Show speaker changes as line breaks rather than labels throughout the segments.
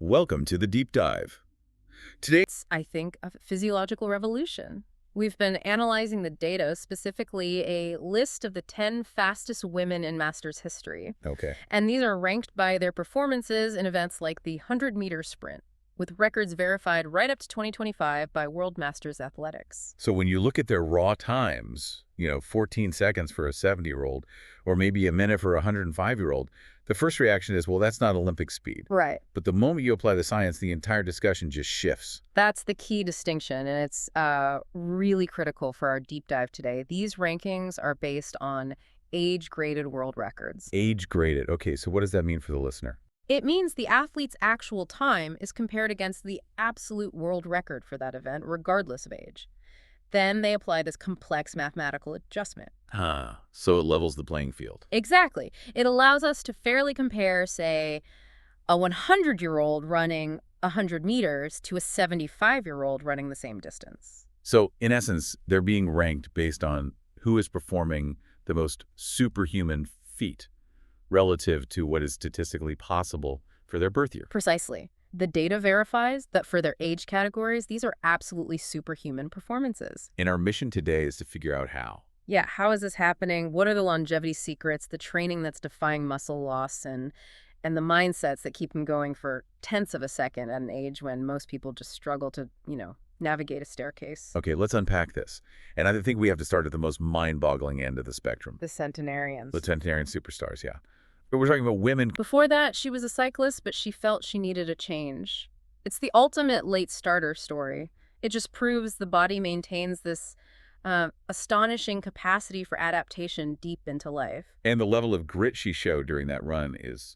Welcome to the Deep Dive. Today,
It's, I think, a physiological revolution. We've been analyzing the data, specifically a list of the 10 fastest women in Masters history.
okay,
And these are ranked by their performances in events like the 100-meter sprint, with records verified right up to 2025 by World Masters Athletics.
so when you look at their raw times, 14 seconds for a 70-year-old, or maybe a minute for a 105-year-old, the first reaction is, well, that's not Olympic speed.
Right.
But the moment you apply the science, the entire discussion just shifts.
That's the key distinction, and it's really critical for our deep dive today. These rankings are based on age-graded world records.
Age graded. Okay, so what does that mean for the listener?
It means the athlete's actual time is compared against the absolute world record for that event, regardless of age. Then they apply this complex mathematical adjustment.
So it levels the playing field.
Exactly. It allows us to fairly compare, say, a 100-year-old running 100 meters to a 75-year-old running the same distance.
So in essence, they're being ranked based on who is performing the most superhuman feat relative to what is statistically possible for their birth year.
Precisely. The data verifies that for their age categories, these are absolutely superhuman performances.
And our mission today is to figure out how.
Yeah, how is this happening? What are the longevity secrets, the training that's defying muscle loss, and the mindsets that keep them going for tenths of a second at an age when most people just struggle to, navigate a staircase?
Okay, let's unpack this. And I think we have to start at the most mind-boggling end of the spectrum.
The centenarians.
The centenarian superstars, yeah. But we're talking about women.
Before that, she was a cyclist, but she felt she needed a change. It's the ultimate late starter story. It just proves the body maintains this astonishing capacity for adaptation deep into life.
And the level of grit she showed during that run is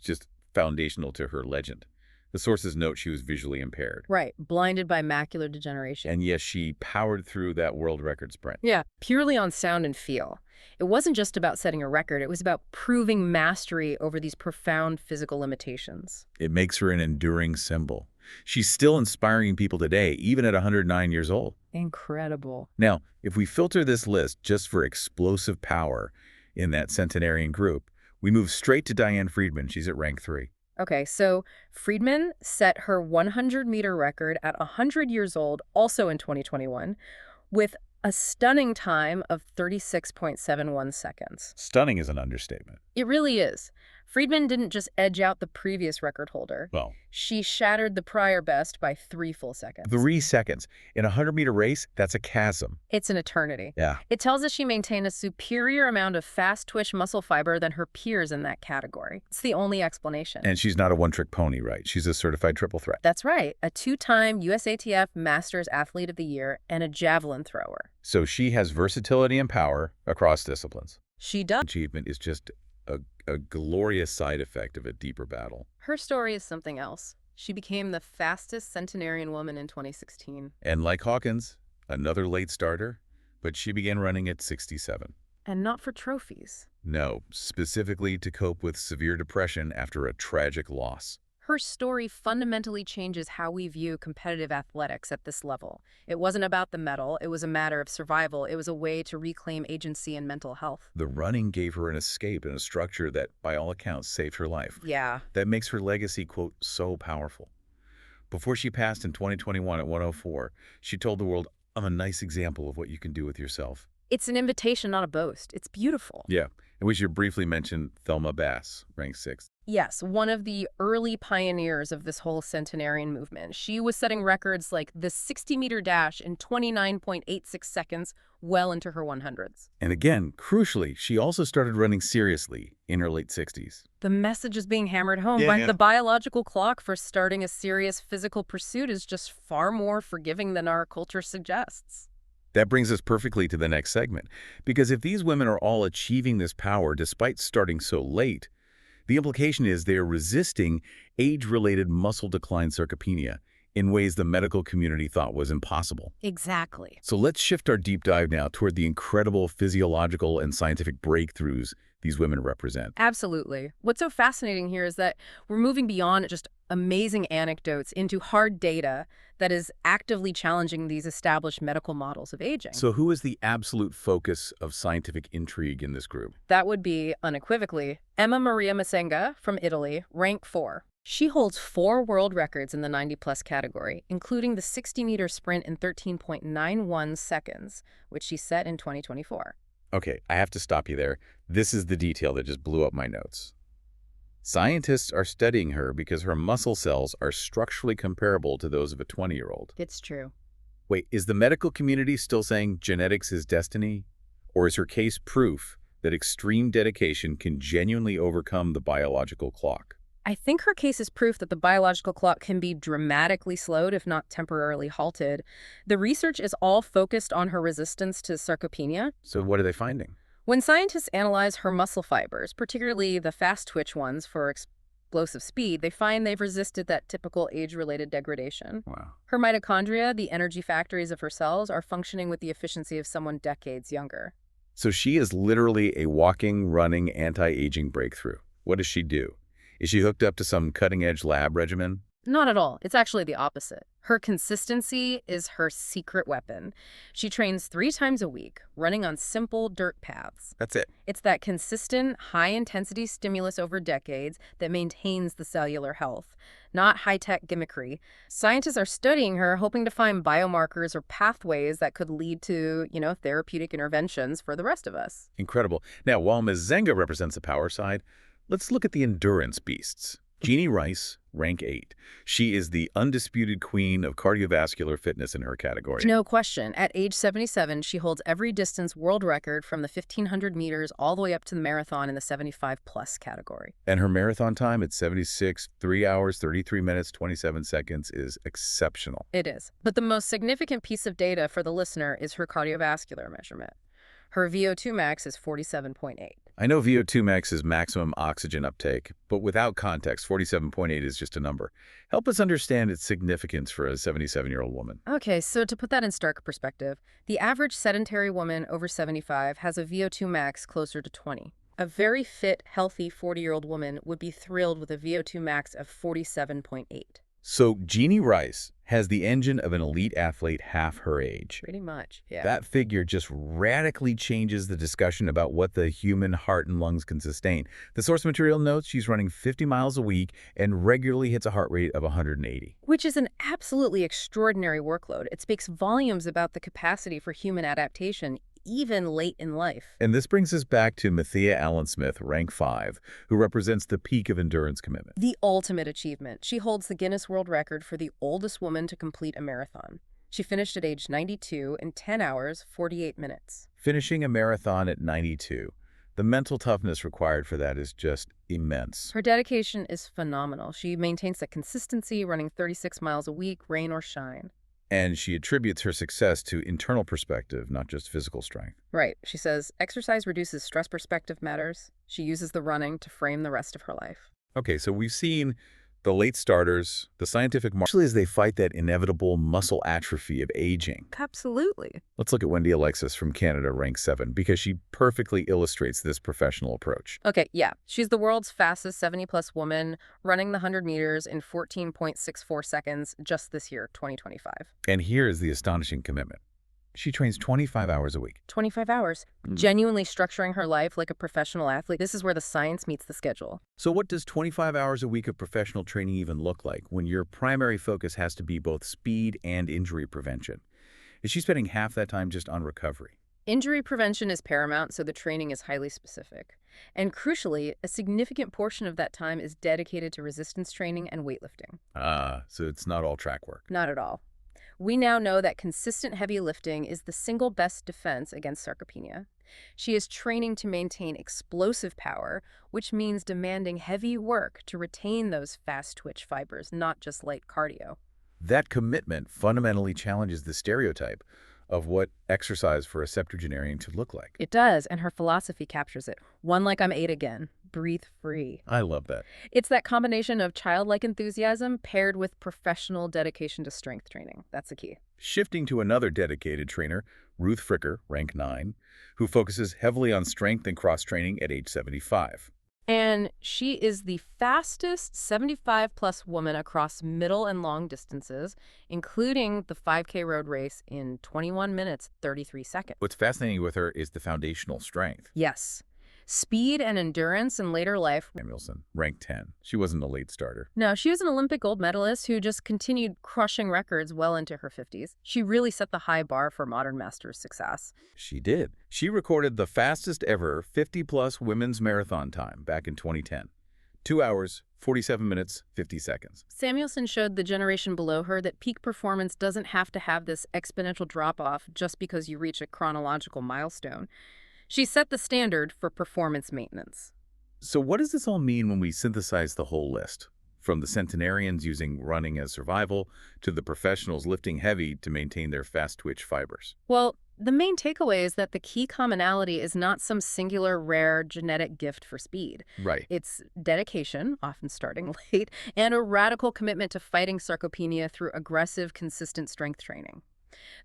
just foundational to her legend. The sources note she was visually impaired.
Right, blinded by macular degeneration.
And yes, she powered through that world record sprint.
Yeah, purely on sound and feel. It wasn't just about setting a record, it was about proving mastery over these profound physical limitations.
It makes her an enduring symbol. She's still inspiring people today, even at 109 years old.
Incredible.
Now, if we filter this list just for explosive power in that centenarian group, we move straight to Diane Friedman. She's at rank 3.
Okay, so Friedman set her 100-meter record at 100 years old, also in 2021, with a stunning time of 36.71 seconds.
Stunning is an understatement.
It really is. Friedman didn't just edge out the previous record holder.
Well,
She shattered the prior best by 3 full seconds.
3 seconds. In a 100-meter race, that's a chasm.
It's an eternity.
Yeah.
It tells us she maintained a superior amount of fast-twitch muscle fiber than her peers in that category. It's the only explanation.
And she's not a one-trick pony, right? She's a certified triple threat.
That's right, a 2-time USATF Masters Athlete of the Year and a javelin thrower.
So she has versatility and power across disciplines.
She does.
Achievement is just a glorious side effect of a deeper battle.
Her story is something else. She became the fastest centenarian woman in 2016.
And like Hawkins, another late starter, but she began running at 67.
And not for trophies.
No, specifically to cope with severe depression after a tragic loss.
Her story fundamentally changes how we view competitive athletics at this level. It wasn't about the medal, it was a matter of survival. It was a way to reclaim agency and mental health.
The running gave her an escape and a structure that, by all accounts, saved her life.
Yeah.
That makes her legacy, quote, so powerful. Before she passed in 2021 at 104, she told the world, I'm a nice example of what you can do with yourself.
It's an invitation, not a boast. It's beautiful.
Yeah, and we should briefly mention Thelma Bass, ranked 6th.
Yes, one of the early pioneers of this whole centenarian movement. She was setting records like the 60-meter dash in 29.86 seconds well into her 100s.
And again, crucially, she also started running seriously in her late 60s.
The message is being hammered home.
Yeah.
The biological clock for starting a serious physical pursuit is just far more forgiving than our culture suggests.
That brings us perfectly to the next segment, because if these women are all achieving this power despite starting so late, the implication is they are resisting age-related muscle decline sarcopenia in ways the medical community thought was impossible.
Exactly.
So let's shift our deep dive now toward the incredible physiological and scientific breakthroughs these women represent.
Absolutely. What's so fascinating here is that we're moving beyond just amazing anecdotes into hard data that is actively challenging these established medical models of aging.
So who is the absolute focus of scientific intrigue in this group?
That would be, unequivocally, Emma Maria Masenga from Italy, rank 4. She holds 4 world records in the 90-plus category, including the 60-meter sprint in 13.91 seconds, which she set in 2024.
Okay, I have to stop you there. This is the detail that just blew up my notes. Scientists are studying her because her muscle cells are structurally comparable to those of a 20-year-old.
It's true.
Wait, is the medical community still saying genetics is destiny? Or is her case proof that extreme dedication can genuinely overcome the biological clock?
I think her case is proof that the biological clock can be dramatically slowed, if not temporarily halted. The research is all focused on her resistance to sarcopenia.
So what are they finding?
When scientists analyze her muscle fibers, particularly the fast-twitch ones for explosive speed, they find they've resisted that typical age-related degradation.
Wow.
Her mitochondria, the energy factories of her cells, are functioning with the efficiency of someone decades younger.
So she is literally a walking, running, anti-aging breakthrough. What does she do? Is she hooked up to some cutting-edge lab regimen?
Not at all. It's actually the opposite. Her consistency is her secret weapon. She trains 3 times a week, running on simple dirt paths.
That's it.
It's that consistent, high-intensity stimulus over decades that maintains the cellular health, not high-tech gimmickry. Scientists are studying her, hoping to find biomarkers or pathways that could lead to, therapeutic interventions for the rest of us.
Incredible. Now, while Ms. Zenga represents the power side, let's look at the endurance beasts. Jeannie Rice, rank 8. She is the undisputed queen of cardiovascular fitness in her category.
No question. At age 77, she holds every distance world record from the 1,500 meters all the way up to the marathon in the 75-plus category.
And her marathon time at 76, 3 hours, 33 minutes, 27 seconds is exceptional.
It is. But the most significant piece of data for the listener is her cardiovascular measurement. Her VO2 max is 47.8.
I know VO2 max is maximum oxygen uptake, but without context, 47.8 is just a number. Help us understand its significance for a 77-year-old woman.
Okay, so to put that in stark perspective, the average sedentary woman over 75 has a VO2 max closer to 20. A very fit, healthy 40-year-old woman would be thrilled with a VO2 max of 47.8.
So Jeannie Rice has the engine of an elite athlete half her age.
Pretty much, yeah.
That figure just radically changes the discussion about what the human heart and lungs can sustain. The source material notes she's running 50 miles a week and regularly hits a heart rate of 180.
Which is an absolutely extraordinary workload. It speaks volumes about the capacity for human adaptation, even late in life.
And this brings us back to Mathia Allen-Smith, rank 5, who represents the peak of endurance commitment.
The ultimate achievement. She holds the Guinness World Record for the oldest woman to complete a marathon. She finished at age 92 in 10 hours, 48 minutes.
Finishing a marathon at 92. The mental toughness required for that is just immense.
Her dedication is phenomenal. She maintains that consistency, running 36 miles a week, rain or shine.
And she attributes her success to internal perspective, not just physical strength.
Right. She says, exercise reduces stress, perspective matters. She uses the running to frame the rest of her life.
Okay, so we've seen the late starters, the scientific especially as they fight that inevitable muscle atrophy of aging.
Absolutely.
Let's look at Wendy Alexis from Canada, rank 7, because she perfectly illustrates this professional approach.
Okay, yeah. She's the world's fastest 70-plus woman, running the 100 meters in 14.64 seconds just this year, 2025.
And here is the astonishing commitment. She trains 25 hours a week.
25 hours. Genuinely structuring her life like a professional athlete. This is where the science meets the schedule.
So what does 25 hours a week of professional training even look like when your primary focus has to be both speed and injury prevention? Is she spending half that time just on recovery?
Injury prevention is paramount, so the training is highly specific. And crucially, a significant portion of that time is dedicated to resistance training and weightlifting.
So it's not all track work.
Not at all. We now know that consistent heavy lifting is the single best defense against sarcopenia. She is training to maintain explosive power, which means demanding heavy work to retain those fast-twitch fibers, not just light cardio.
That commitment fundamentally challenges the stereotype of what exercise for a septuagenarian should look like.
It does, and her philosophy captures it. One like I'm 8 again. Breathe free.
I love that.
It's that combination of childlike enthusiasm paired with professional dedication to strength training. That's the key.
Shifting to another dedicated trainer, Ruth Fricker, rank 9, who focuses heavily on strength and cross-training at age 75.
And she is the fastest 75-plus woman across middle and long distances, including the 5K road race in 21 minutes, 33 seconds.
What's fascinating with her is the foundational strength.
Yes. Speed and endurance in later life.
Samuelson, ranked 10. She wasn't a late starter.
No, she was an Olympic gold medalist who just continued crushing records well into her 50s. She really set the high bar for modern masters success.
She did. She recorded the fastest ever 50-plus women's marathon time back in 2010. 2 hours, 47 minutes, 50 seconds.
Samuelson showed the generation below her that peak performance doesn't have to have this exponential drop-off just because you reach a chronological milestone. She set the standard for performance maintenance.
So what does this all mean when we synthesize the whole list? From the centenarians using running as survival to the professionals lifting heavy to maintain their fast-twitch fibers.
Well, the main takeaway is that the key commonality is not some singular rare genetic gift for speed.
Right.
It's dedication, often starting late, and a radical commitment to fighting sarcopenia through aggressive, consistent strength training.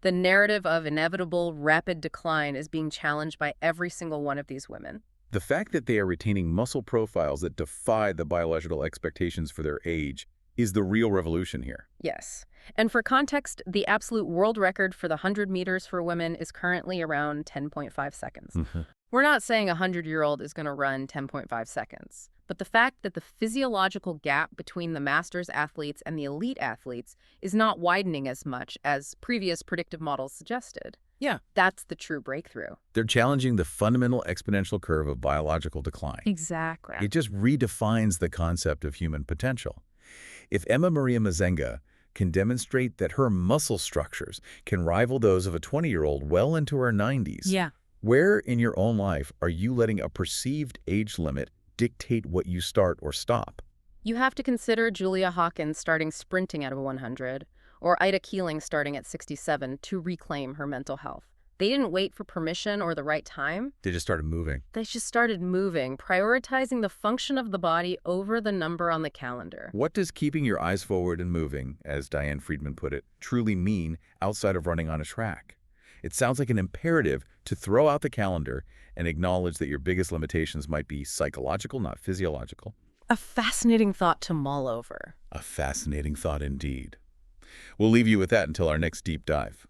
The narrative of inevitable, rapid decline is being challenged by every single one of these women.
The fact that they are retaining muscle profiles that defy the biological expectations for their age is the real revolution here.
Yes. And for context, the absolute world record for the 100 meters for women is currently around 10.5 seconds. We're not saying a 100-year-old is going to run 10.5 seconds, but the fact that the physiological gap between the masters athletes and the elite athletes is not widening as much as previous predictive models suggested.
Yeah.
That's the true breakthrough.
They're challenging the fundamental exponential curve of biological decline.
Exactly.
It just redefines the concept of human potential. If Emma Maria Mazenga can demonstrate that her muscle structures can rival those of a 20-year-old well into her 90s, where in your own life are you letting a perceived age limit dictate what you start or stop?
You have to consider Julia Hawkins starting sprinting at 100, or Ida Keeling starting at 67 to reclaim her mental health. They didn't wait for permission or the right time.
They just started moving.
They just started moving, prioritizing the function of the body over the number on the calendar.
What does keeping your eyes forward and moving, as Diane Friedman put it, truly mean outside of running on a track? It sounds like an imperative to throw out the calendar and acknowledge that your biggest limitations might be psychological, not physiological.
A fascinating thought to mull over.
A fascinating thought indeed. We'll leave you with that until our next deep dive.